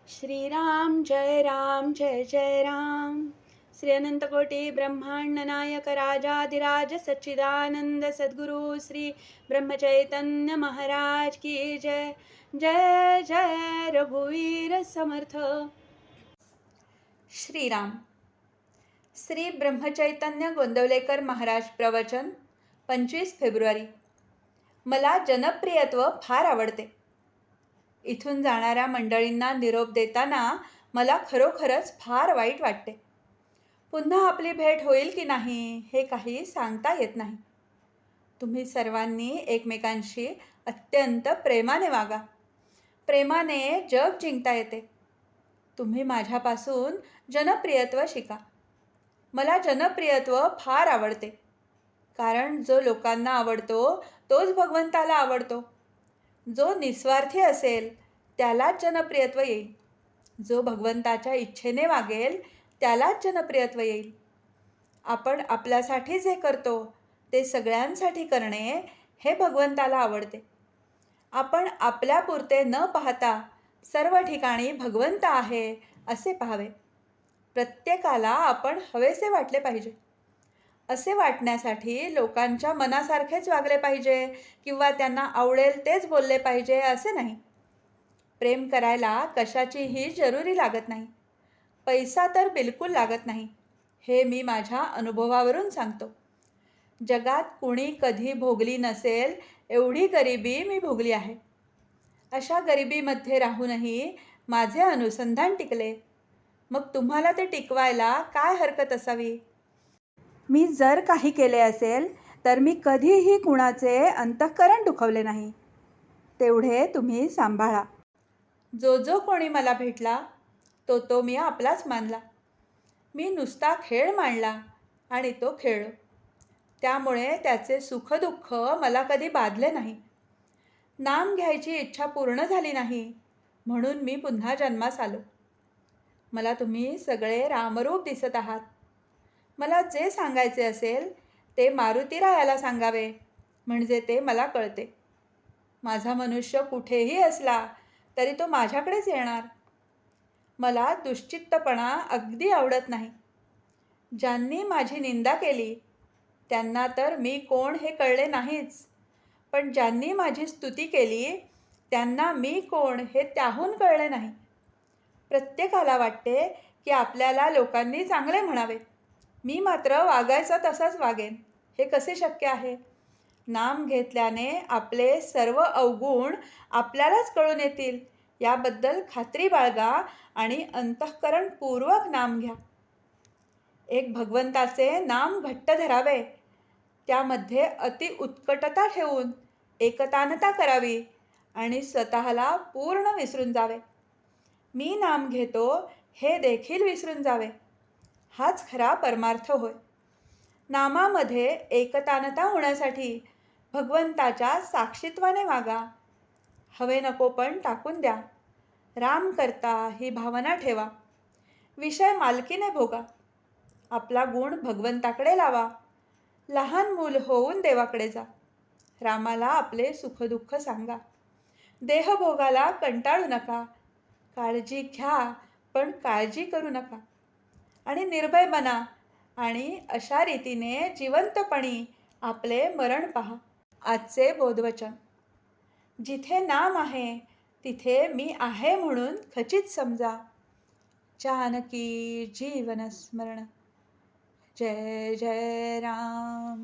श्रीराम जय जय राम। श्री अनंतकोटी ब्रह्मांड नायक राजाधिराज सच्चिदानंद सद्गुरु श्री ब्रह्मचैतन्य महाराज की जय। जय जय रघुवीर समर्थ। श्रीराम। श्री ब्रह्मचैतन्य गोंदवलेकर महाराज प्रवचन 25 फेब्रुवारी। मला जनप्रियत्व फार आवडते. इथून जाणाऱ्या मंडळींना निरोप देताना मला खरोखरच फार वाईट वाटते. पुन्हा आपली भेट होईल की नाही हे काही सांगता येत नाही. तुम्ही सर्वांनी एकमेकांशी अत्यंत प्रेमाने वागा. प्रेमाने जग जिंकता येते. तुम्ही माझ्यापासून जनप्रियत्व शिका. मला जनप्रियत्व फार आवडते, कारण जो लोकांना आवडतो तोच भगवंताला आवडतो. जो निस्वार्थी असेल त्यालाच जनप्रियत्व येईल. जो भगवंताच्या इच्छेने वागेल त्यालाच जनप्रियत्व येईल. आपण आपल्यासाठी जे करतो ते सगळ्यांसाठी करणे हे भगवंताला आवडते. आपण आपल्यापुरते न पाहता सर्व ठिकाणी भगवंत आहे असे पाहावे. प्रत्येकाला आपण हवेसे वाटले पाहिजे. असे वाटण्यासाठी लोकांच्या मनासारखेच वागले पाहिजे किंवा त्यांना आवडेल तेच बोलले पाहिजे असे नाही. प्रेम करायला कशाचीही जरुरी लागत नाही. पैसा तर बिलकुल लागत नाही. हे मी माझ्या अनुभवावरून सांगतो. जगात कुणी कधी भोगली नसेल एवढी गरिबी मी भोगली आहे. अशा गरिबीमध्ये राहूनही माझे अनुसंधान टिकले. मग तुम्हाला ते टिकवायला काय हरकत असावी? मी जर काही केले असेल तर मी कधीही कुणाचे अंतःकरण दुखवले नाही. तेवढे तुम्ही सांभाळा. जो जो कोणी मला भेटला तो मी आपलाच मानला. मी नुसता खेळ मांडला आणि तो खेळलो. त्यामुळे त्याचे सुखदुःख मला कधी बाधले नाही. नाम घ्यायची इच्छा पूर्ण झाली नाही म्हणून मी पुन्हा जन्मास आलो. मला तुम्ही सगळे रामरूप दिसत आहात. मला जे सांगायचे असेल ते मारुतीरायाला सांगावे, म्हणजे ते मला कळते. माझा मनुष्य कुठेही असला तरी तो माझ्याकडेच येणार. मला दुश्चित्तपणा अगदी आवडत नाही. ज्यांनी माझी निंदा केली त्यांना तर मी कोण हे कळले नाहीच, पण ज्यांनी माझी स्तुती केली त्यांना मी कोण हे त्याहून कळले नाही. प्रत्येकाला वाटते की आपल्याला लोकांनी चांगले म्हणावे. मी मात्र वागायचा तसाच वागेन. हे कसे शक्य आहे? नाम घेतल्याने आपले सर्व अवगुण आपल्यालाच कळून येतील याबद्दल खात्री बाळगा आणि अंतःकरणपूर्वक नाम घ्या. एक भगवंताचे नाम घट्ट धरावे. त्यामध्ये अति उत्कटता ठेवून एकतानता करावी आणि स्वतःला पूर्ण विसरून जावे. मी नाम घेतो हे देखील विसरून जावे. हाच खरा परमार्थ होय. नामामध्ये एकतानता होण्यासाठी भगवंताच्या साक्षीत्वाने वागा. हवे नको पण टाकून द्या. राम करता ही भावना ठेवा. विषय मालकीने भोगा. आपला गुण भगवंताकडे लावा. लहान मूल होऊन देवाकडे जा. रामाला आपले सुखदुःख सांगा. देहभोगाला कंटाळू नका. काळजी घ्या पण काळजी करू नका. आणि निर्भय बना आणि अशा रीतीने जिवंतपणी आपले मरण पहा. आजचे बोधवचन. जिथे नाम आहे तिथे मी आहे म्हणून खचित समजा. जानकी जीवन स्मरण. जय जय राम.